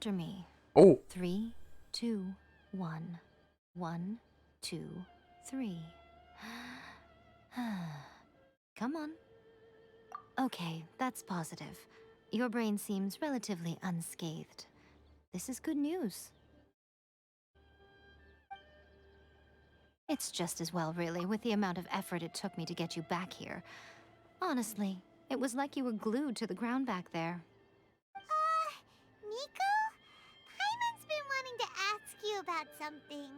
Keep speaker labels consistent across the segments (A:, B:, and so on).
A: after me.
B: Oh.
A: 3, 2, 1. 1, 2, 3. Come on. Okay, that's positive. Your brain seems relatively unscathed. This is good news. It's just as well, really, with the amount of effort it took me to get you back here. Honestly, it was like you were glued to the ground back there.
C: Nico? Paimon's been wanting to ask you about something.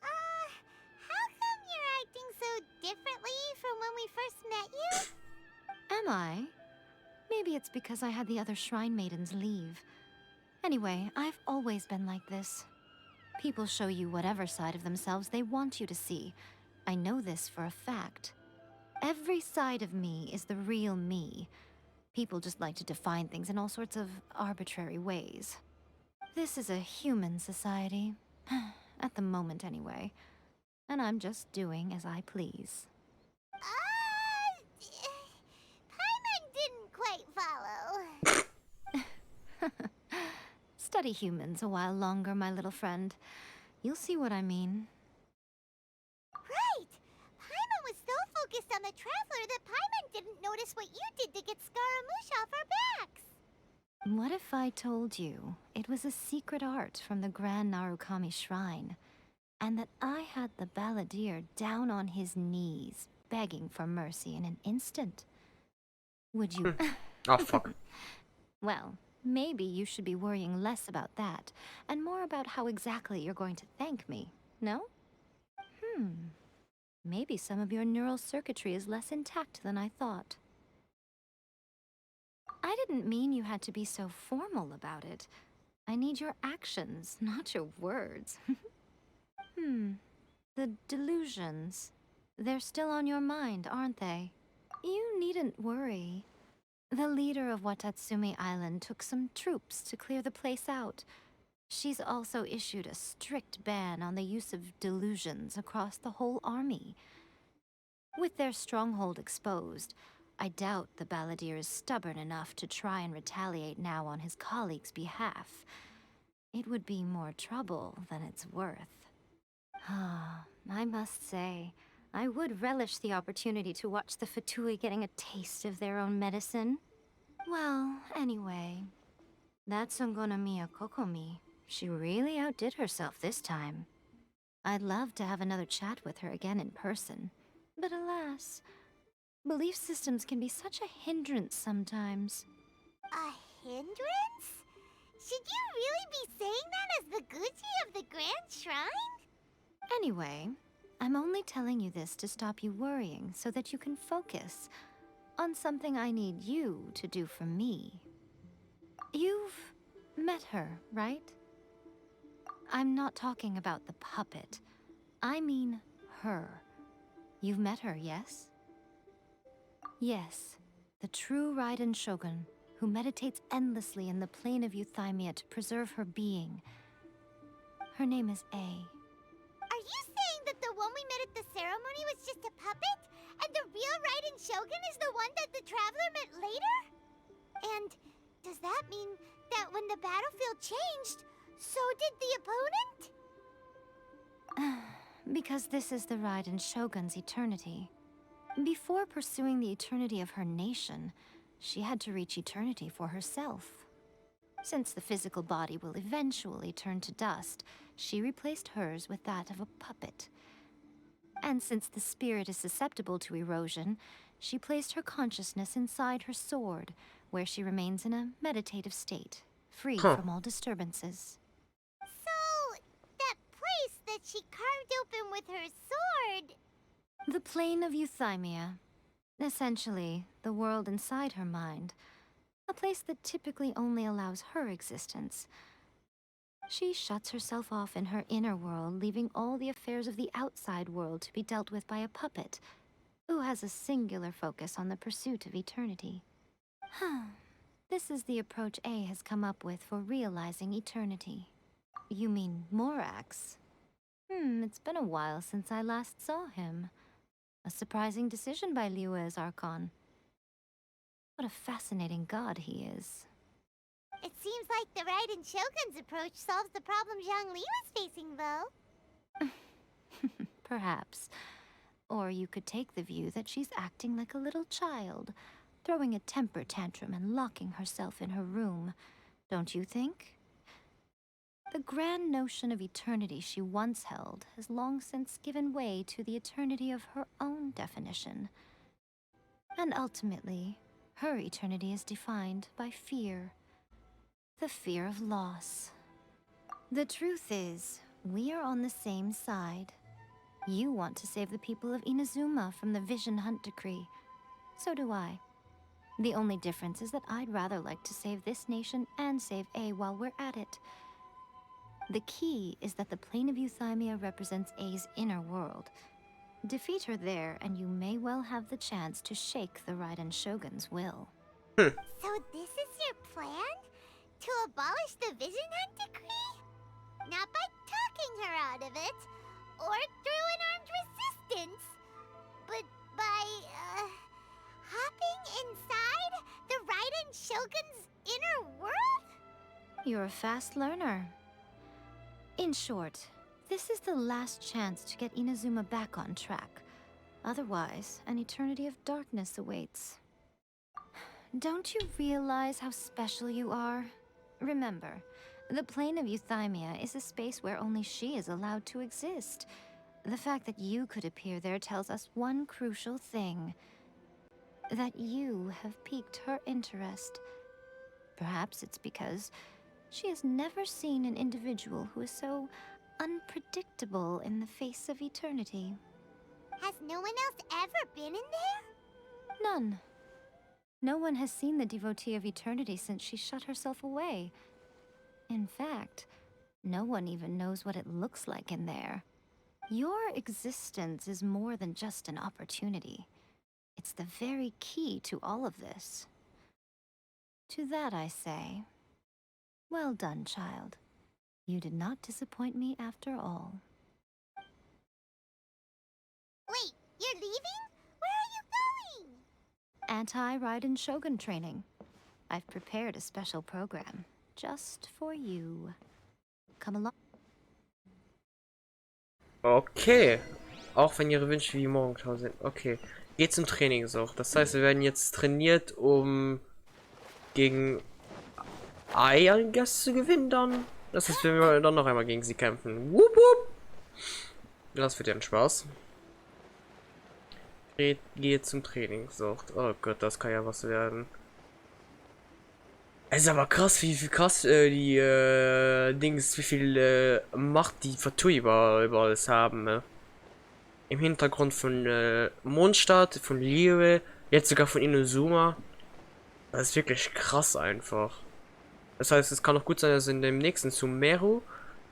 C: How come you're acting so differently from when we first met you?
A: Am I? Maybe it's because I had the other Shrine Maidens leave. Anyway, I've always been like this. People show you whatever side of themselves they want you to see. I know this for a fact. Every side of me is the real me. People just like to define things in all sorts of arbitrary ways. This is a human society. At the moment, anyway. And I'm just doing as I please.
C: Paimon didn't quite follow.
A: Study humans a while longer, my little friend. You'll see what I mean.
C: Right! Paimon was so focused on the Traveler that Paimon didn't notice what you did to get Scaramouche off our backs.
A: What if I told you it was a secret art from the Grand Narukami Shrine, and that I had the balladeer down on his knees, begging for mercy in an instant? Would you...
B: Oh, fuck.
A: Well, maybe you should be worrying less about that, and more about how exactly you're going to thank me, no? Maybe some of your neural circuitry is less intact than I thought. I didn't mean you had to be so formal about it. I need your actions, not your words. The delusions. They're still on your mind, aren't they? You needn't worry. The leader of Watatsumi Island took some troops to clear the place out. She's also issued a strict ban on the use of delusions across the whole army. With their stronghold exposed, I doubt the balladeer is stubborn enough to try and retaliate now on his colleagues' behalf. It would be more trouble than it's worth. I must say, I would relish the opportunity to watch the Fatui getting a taste of their own medicine. Well, anyway, that Sungonamiya Kokomi, she really outdid herself this time. I'd love to have another chat with her again in person, but alas, belief systems can be such a hindrance sometimes.
C: A hindrance? Should you really be saying that as the Gucci of the Grand Shrine?
A: Anyway, I'm only telling you this to stop you worrying so that you can focus on something I need you to do for me. You've met her, right? I'm not talking about the puppet. I mean her. You've met her, yes? Yes, the true Raiden Shogun, who meditates endlessly in the plane of Euthymia to preserve her being. Her name is A.
C: Are you saying that the one we met at the ceremony was just a puppet? And the real Raiden Shogun is the one that the Traveler met later? And does that mean that when the battlefield changed, so did the opponent?
A: Because this is the Raiden Shogun's eternity. Before pursuing the eternity of her nation, she had to reach eternity for herself. Since the physical body will eventually turn to dust, she replaced hers with that of a puppet. And since the spirit is susceptible to erosion, she placed her consciousness inside her sword, where she remains in a meditative state, free from all disturbances.
C: So, that place that she carved open with her sword...
A: The plane of Euthymia. Essentially, the world inside her mind. A place that typically only allows her existence. She shuts herself off in her inner world, leaving all the affairs of the outside world to be dealt with by a puppet, who has a singular focus on the pursuit of eternity. This is the approach A has come up with for realizing eternity. You mean Morax? It's been a while since I last saw him. A surprising decision by Liu's Archon. What a fascinating god he is.
C: It seems like the Raiden Shogun's approach solves the problem Zhongli was facing, though.
A: Perhaps. Or you could take the view that she's acting like a little child, throwing a temper tantrum and locking herself in her room. Don't you think? The grand notion of eternity she once held has long since given way to the eternity of her own definition. And ultimately, her eternity is defined by fear. The fear of loss. The truth is, we are on the same side. You want to save the people of Inazuma from the Vision Hunt decree. So do I. The only difference is that I'd rather like to save this nation and save A while we're at it. The key is that the plane of Euthymia represents A's inner world. Defeat her there, and you may well have the chance to shake the Raiden Shogun's will.
C: So this is your plan? To abolish the Vision Hunt decree? Not by talking her out of it, or through an armed resistance, but by, hopping inside the Raiden Shogun's inner world?
A: You're a fast learner. In short, this is the last chance to get Inazuma back on track. Otherwise, an eternity of darkness awaits. Don't you realize how special you are? Remember, the plane of Euthymia is a space where only she is allowed to exist. The fact that you could appear there tells us one crucial thing. That you have piqued her interest. Perhaps it's because she has never seen an individual who is so unpredictable in the face of eternity.
C: Has no one else ever been in there?
A: None. No one has seen the devotee of eternity since she shut herself away. In fact, no one even knows what it looks like in there. Your existence is more than just an opportunity. It's the very key to all of this. To that I say, well done, child. You did not disappoint me after all.
C: Wait, you're leaving? Where are you going?
A: Anti-Raiden Shogun training. I've prepared a special program just for you. Come along.
B: Okay. Auch wenn ihre Wünsche wie Morgenschau sind. Okay. Geht zum Training so. Das heißt, wir werden jetzt trainiert, um gegen I guess zu gewinnen dann. Das ist, wenn wir dann noch einmal gegen sie kämpfen. Wupp, wupp. Das wird ja ein Spaß. Geht zum Training. So. Oh Gott, das kann ja was werden. Es ist aber krass, wie krass die Dings, wie viel Macht die Vertui über alles haben. Ne? Im Hintergrund von Mondstadt, von Liebe, jetzt sogar von Inazuma. Das ist wirklich krass einfach. Das heißt, es kann auch gut sein, dass in dem nächsten Sumeru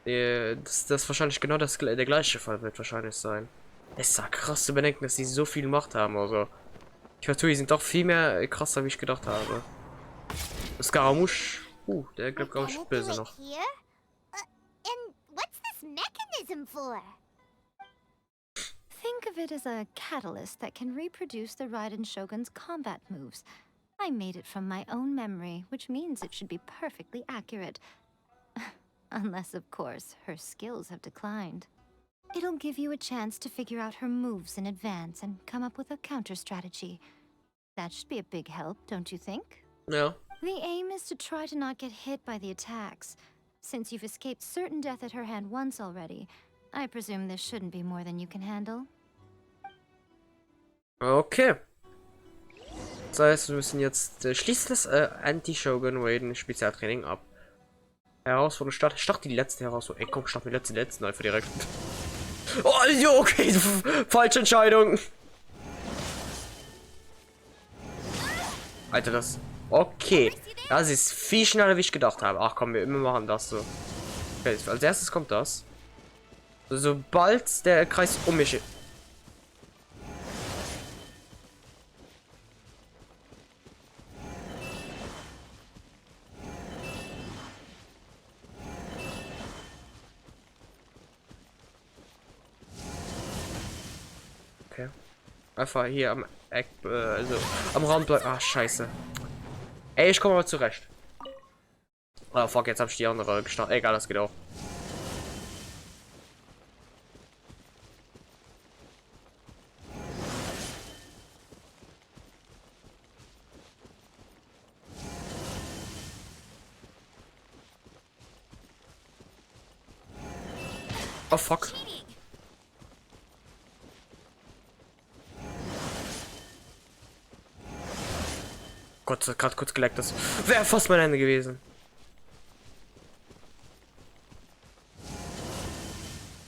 B: das wahrscheinlich genau der gleiche Fall wird wahrscheinlich sein. Es ist ja krass zu bedenken, dass sie so viel Macht haben. Also die Vertui sind doch viel mehr krasser, wie ich gedacht habe. Scaramouche. Der glaubt, glaube ich, böse noch.
C: And what's this mechanism for?
A: Think of it as a catalyst that can reproduce the Raiden Shogun's combat moves. I made it from my own memory, which means it should be perfectly accurate. Unless, of course, her skills have declined. It'll give you a chance to figure out her moves in advance and come up with a counter strategy. That should be a big help, don't you think?
B: Ja.
A: The aim is to try to not get hit by the attacks. Since you've escaped certain death at her hand once already, I presume this shouldn't be more than you can handle.
B: Okay. Das heißt, wir müssen jetzt schließt das Anti-Shogun Raiden Spezialtraining ab. Herausforderung start die letzte Herausforderung. Ey, komm, start die letzten einfach direkt. Oh, ja, okay, falsche Entscheidung. Alter, das. Okay, das ist viel schneller, wie ich gedacht habe. Ach komm, wir machen das so. Okay, als erstes kommt das. Sobald der Kreis um mich. Okay. Einfach hier am Eck, also am Rand bleiben. Ach, scheiße. Ey, ich komme aber zurecht. Ah, fuck, jetzt hab ich die andere gestartet. Egal, das geht auch. Oh, fuck. Gott, das hat gerade kurz geleckt. Das wäre fast mein Ende gewesen.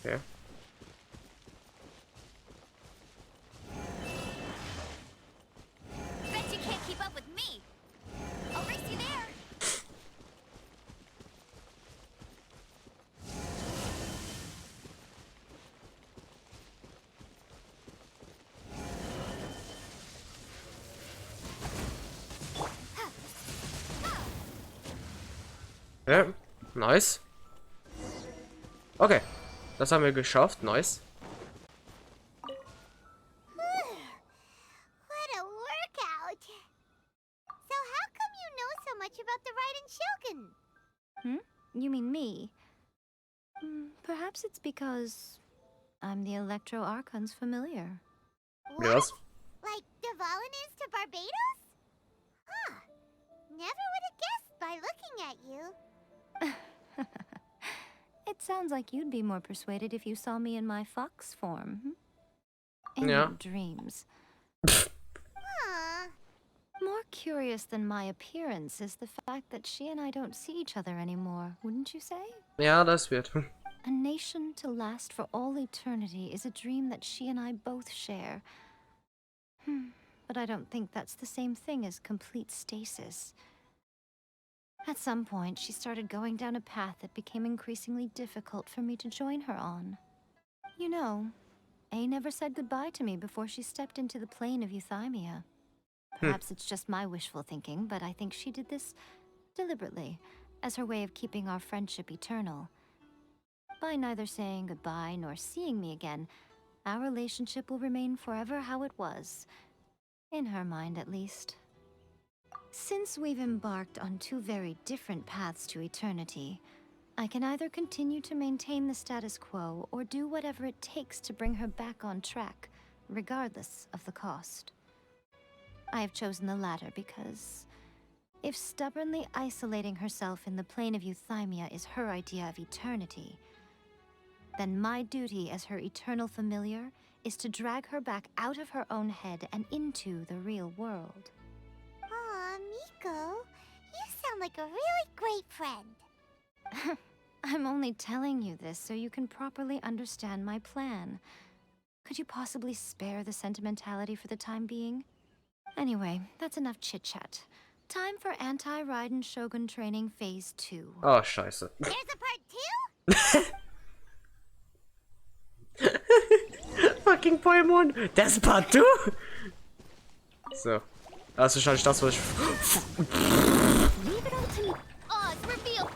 B: Okay.
C: Bet you can't keep up with me. I'll race you there.
B: Ja, nice. Okay, das haben wir geschafft. Nice.
C: What a workout. So how come you know so much about the Ryzen Shogun?
A: You mean me? Perhaps it's because I'm the Electro Archon's familiar.
B: Yes.
C: Like Devalin is to Barbados? Huh. Never would have guessed by looking at you.
A: It sounds like you'd be more persuaded if you saw me in my fox form. In
B: Yeah.
A: your dreams.
C: Huh.
A: More curious than my appearance is the fact that she and I don't see each other anymore, wouldn't you say?
B: Ja, das wird.
A: A nation to last for all eternity is a dream that she and I both share. But I don't think that's the same thing as complete stasis. At some point, she started going down a path that became increasingly difficult for me to join her on. You know, A never said goodbye to me before she stepped into the plane of Euthymia. Perhaps it's just my wishful thinking, but I think she did this deliberately, as her way of keeping our friendship eternal. By neither saying goodbye nor seeing me again, our relationship will remain forever how it was. In her mind, at least. Since we've embarked on two very different paths to eternity, I can either continue to maintain the status quo or do whatever it takes to bring her back on track, regardless of the cost. I have chosen the latter because if stubbornly isolating herself in the plane of Euthymia is her idea of eternity, then my duty as her eternal familiar is to drag her back out of her own head and into the real world.
C: Aw, Miko, you sound like a really great friend.
A: I'm only telling you this so you can properly understand my plan. Could you possibly spare the sentimentality for the time being? Anyway, that's enough chit-chat. Time for anti-Raiden Shogun training phase 2.
B: Oh, scheiße.
C: There's a part 2?
B: Fucking Poemon. Das ist Part 2? So. Das ist wahrscheinlich das, was ich...
C: Leave it all to me. Oh, it's revealed.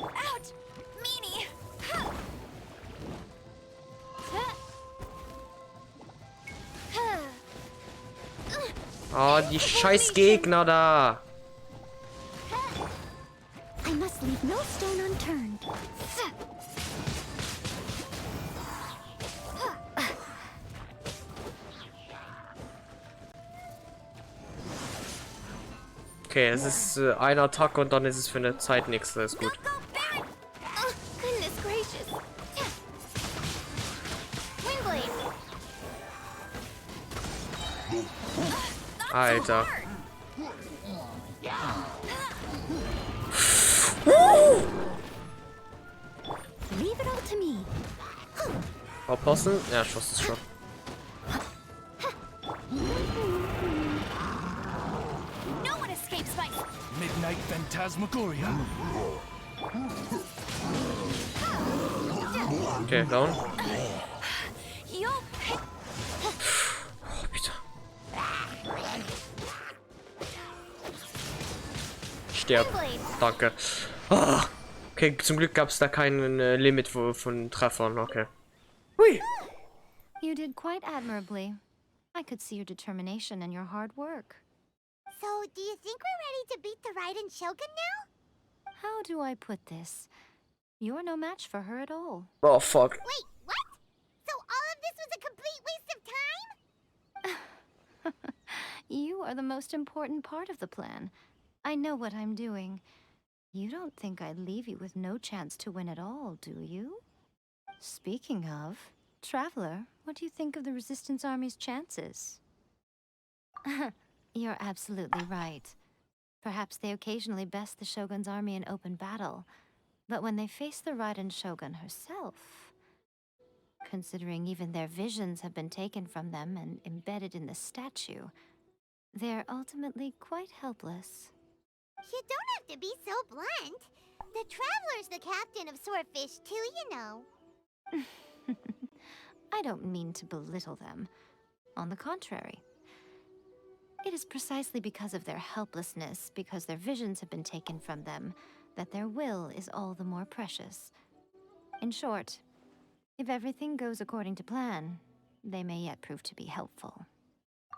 C: Ouch! Meanie!
B: Oh, die scheiß Gegner da.
C: I must leave no stone unturned.
B: Okay, es ist eine Attacke und dann ist es für eine Zeit nichts. Das ist gut.
C: Go, Baron! Oh, goodness gracious. Windblade!
B: Alter.
C: Leave it all to me.
B: Aufpassen. Ja, schoss es schon.
C: No one escapes my...
D: Midnight Phantasmagoria.
B: Okay, down.
C: Yo...
B: Oh, bitte. stirb.
C: Blade.
B: Danke. Ah, okay, zum Glück gab es da keinen Limit von Treffern. Okay. Hui.
A: You did quite admirably. I could see your determination and your hard work.
C: So, do you think we're ready to beat the Raiden Shogun now?
A: How do I put this? You're no match for her at all.
B: Oh, fuck.
C: Wait, what? So all of this was a complete waste of time?
A: You are the most important part of the plan. I know what I'm doing. You don't think I'd leave you with no chance to win at all, do you? Speaking of, Traveler, what do you think of the Resistance Army's chances? You're absolutely right. Perhaps they occasionally best the Shogun's army in open battle, but when they face the Raiden Shogun herself, considering even their visions have been taken from them and embedded in the statue, they're ultimately quite helpless.
C: You don't have to be so blunt. The Traveler's the captain of Swordfish too, you know.
A: I don't mean to belittle them. On the contrary. It is precisely because of their helplessness, because their visions have been taken from them, that their will is all the more precious. In short, if everything goes according to plan, they may yet prove to be helpful.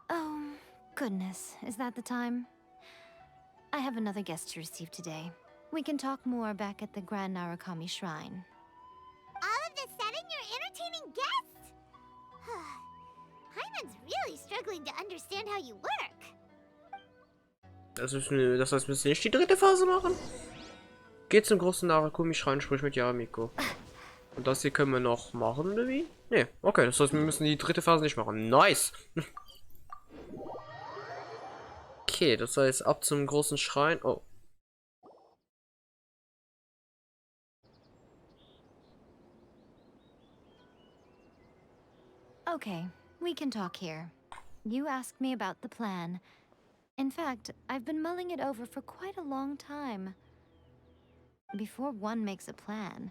A: Oh, goodness, is that the time? I have another guest to receive today. We can talk more back at the Grand Narukami Shrine.
C: All of this sudden, you're entertaining guests? Hyman's really struggling to understand how you work.
B: Das heißt, wir müssen nicht die dritte Phase machen. Geht zum großen Narukami-Schrein, sprich mit Yaramiko. Und das hier können wir noch machen, oder wie? Ne, okay, das heißt, wir müssen die dritte Phase nicht machen. Nice! Okay, das heißt, ab zum großen Schrein. Oh.
A: Okay, we can talk here. You asked me about the plan. In fact, I've been mulling it over for quite a long time. Before one makes a plan,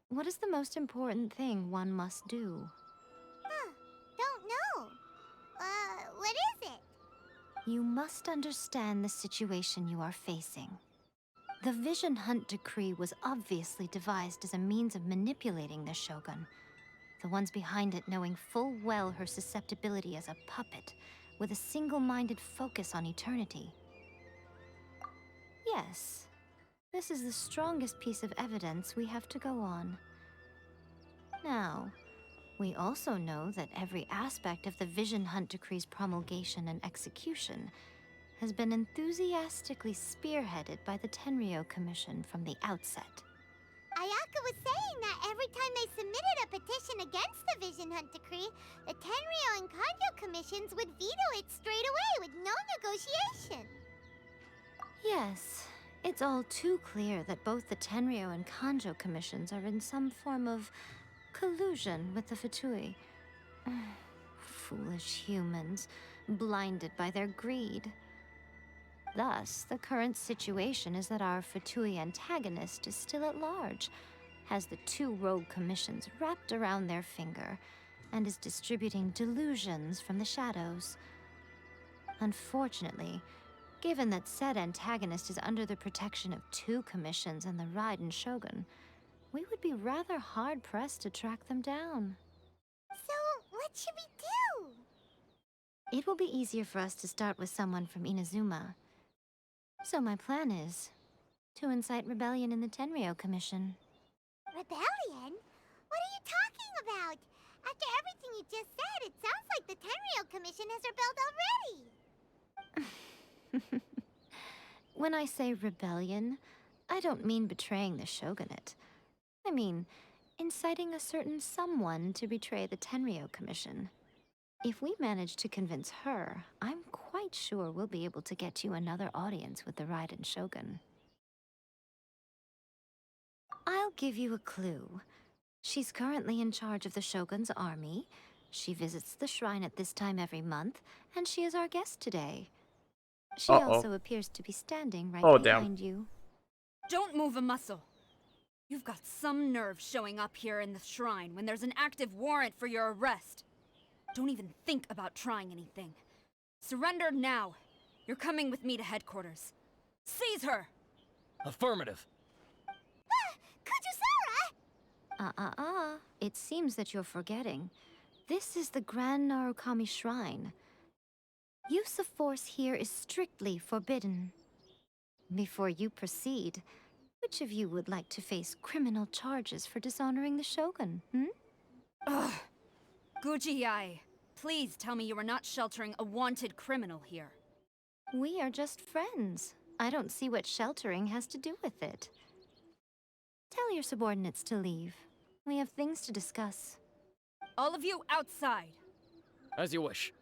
A: what is the most important thing one must do?
C: Huh, don't know. What is it?
A: You must understand the situation you are facing. The Vision Hunt Decree was obviously devised as a means of manipulating the Shogun. The ones behind it knowing full well her susceptibility as a puppet, with a single-minded focus on eternity. Yes, this is the strongest piece of evidence we have to go on. Now, we also know that every aspect of the Vision Hunt Decree's promulgation and execution has been enthusiastically spearheaded by the Tenryou Commission from the outset.
C: Ayaka was saying that every time they submitted a petition against the Vision Hunt Decree, the Tenryou and Kanjo commissions would veto it straight away with no negotiation.
A: Yes, it's all too clear that both the Tenryou and Kanjo commissions are in some form of collusion with the Fatui. Foolish humans, blinded by their greed. Thus, the current situation is that our Fatui antagonist is still at large, has the two rogue commissions wrapped around their finger, and is distributing delusions from the shadows. Unfortunately, given that said antagonist is under the protection of two commissions and the Raiden Shogun, we would be rather hard-pressed to track them down.
C: So, what should we do?
A: It will be easier for us to start with someone from Inazuma. So my plan is to incite rebellion in the Tenryou Commission.
C: Rebellion? What are you talking about? After everything you just said, it sounds like the Tenryou Commission has rebelled already.
A: When I say rebellion, I don't mean betraying the shogunate. I mean inciting a certain someone to betray the Tenryou Commission. If we manage to convince her, I'm quite sure we'll be able to get you another audience with the Raiden Shogun. I'll give you a clue. She's currently in charge of the Shogun's army. She visits the shrine at this time every month, and she is our guest today. She also appears to be standing right behind you.
E: Don't move a muscle. You've got some nerve showing up here in the shrine when there's an active warrant for your arrest. Don't even think about trying anything. Surrender now. You're coming with me to headquarters. Seize her!
D: Affirmative.
C: Kujusara!
A: It seems that you're forgetting. This is the Grand Narukami Shrine. Use of force here is strictly forbidden. Before you proceed, which of you would like to face criminal charges for dishonoring the Shogun,
E: Ugh. Guji-ai, please tell me you are not sheltering a wanted criminal here.
A: We are just friends. I don't see what sheltering has to do with it. Tell your subordinates to leave. We have things to discuss.
E: All of you outside.
D: As you wish.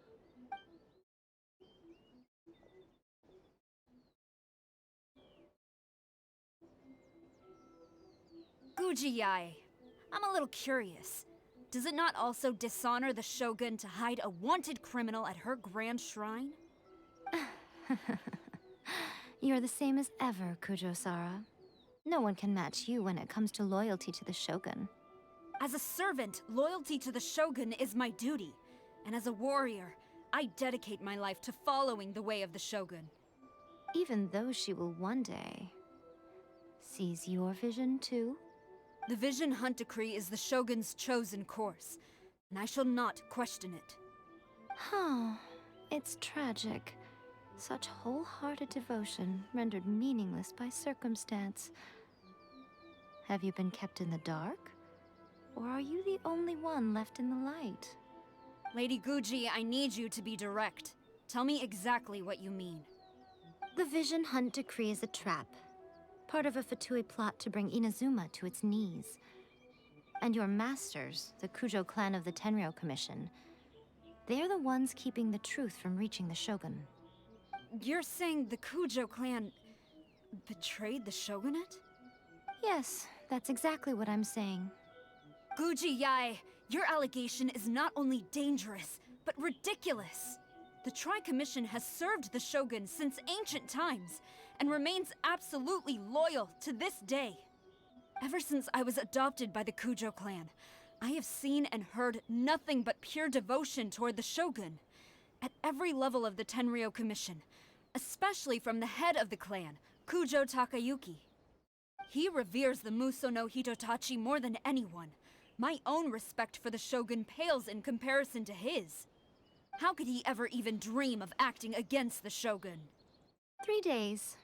E: Guji-ai, I'm a little curious. Does it not also dishonor the Shogun to hide a wanted criminal at her grand shrine?
A: You're the same as ever, Kujo-sara. No one can match you when it comes to loyalty to the Shogun.
E: As a servant, loyalty to the Shogun is my duty. And as a warrior, I dedicate my life to following the way of the Shogun.
A: Even though she will one day seize your vision too?
E: The Vision Hunt Decree is the Shogun's chosen course, and I shall not question it.
A: Huh. It's tragic. Such wholehearted devotion rendered meaningless by circumstance. Have you been kept in the dark? Or are you the only one left in the light?
E: Lady Guji, I need you to be direct. Tell me exactly what you mean.
A: The Vision Hunt Decree is a trap. Part of a Fatui plot to bring Inazuma to its knees. And your masters, the Kujo clan of the Tenryou Commission, they're the ones keeping the truth from reaching the Shogun.
E: You're saying the Kujo clan betrayed the shogunate?
A: Yes, that's exactly what I'm saying.
E: Guji-ai, your allegation is not only dangerous, but ridiculous. The Tri-Commission has served the Shogun since ancient times, and remains absolutely loyal to this day. Ever since I was adopted by the Kujo clan, I have seen and heard nothing but pure devotion toward the Shogun. At every level of the Tenryou Commission, especially from the head of the clan, Kujo Takayuki. He reveres the Muso no Hitotachi more than anyone. My own respect for the Shogun pales in comparison to his. How could he ever even dream of acting against the Shogun?
A: 3 days.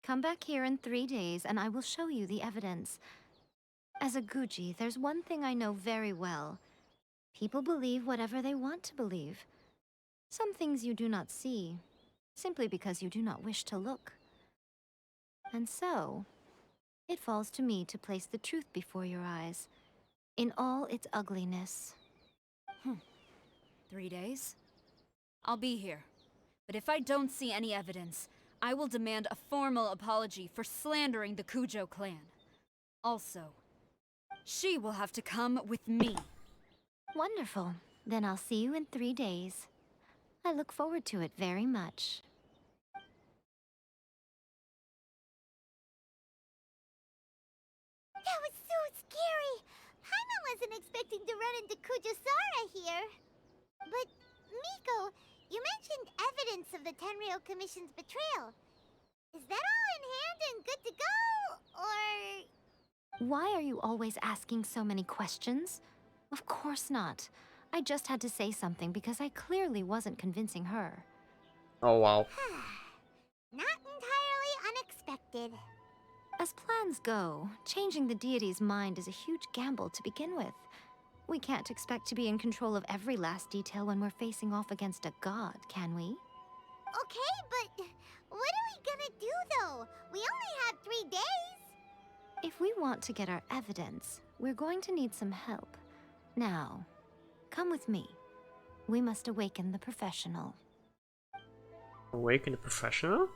A: Come back here in 3 days and I will show you the evidence. As a Guji, there's one thing I know very well. People believe whatever they want to believe. Some things you do not see, simply because you do not wish to look. And so, it falls to me to place the truth before your eyes, in all its ugliness.
E: 3 days? I'll be here. But if I don't see any evidence, I will demand a formal apology for slandering the Kujo clan. Also, she will have to come with me.
A: Wonderful. Then I'll see you in 3 days. I look forward to it very much.
C: That was so scary! Paimon wasn't expecting to run into Kujusara here. But, Miko, you mentioned evidence of the Tenryou Commission's betrayal. Is that all in hand and good to go, or...?
A: Why are you always asking so many questions? Of course not. I just had to say something because I clearly wasn't convincing her.
B: Oh wow.
C: Not entirely unexpected.
A: As plans go, changing the deity's mind is a huge gamble to begin with. We can't expect to be in control of every last detail when we're facing off against a god, can we?
C: Okay, but what are we gonna do, though? We only have 3 days.
A: If we want to get our evidence, we're going to need some help. Now, come with me. We must awaken the professional.
B: Awaken the professional?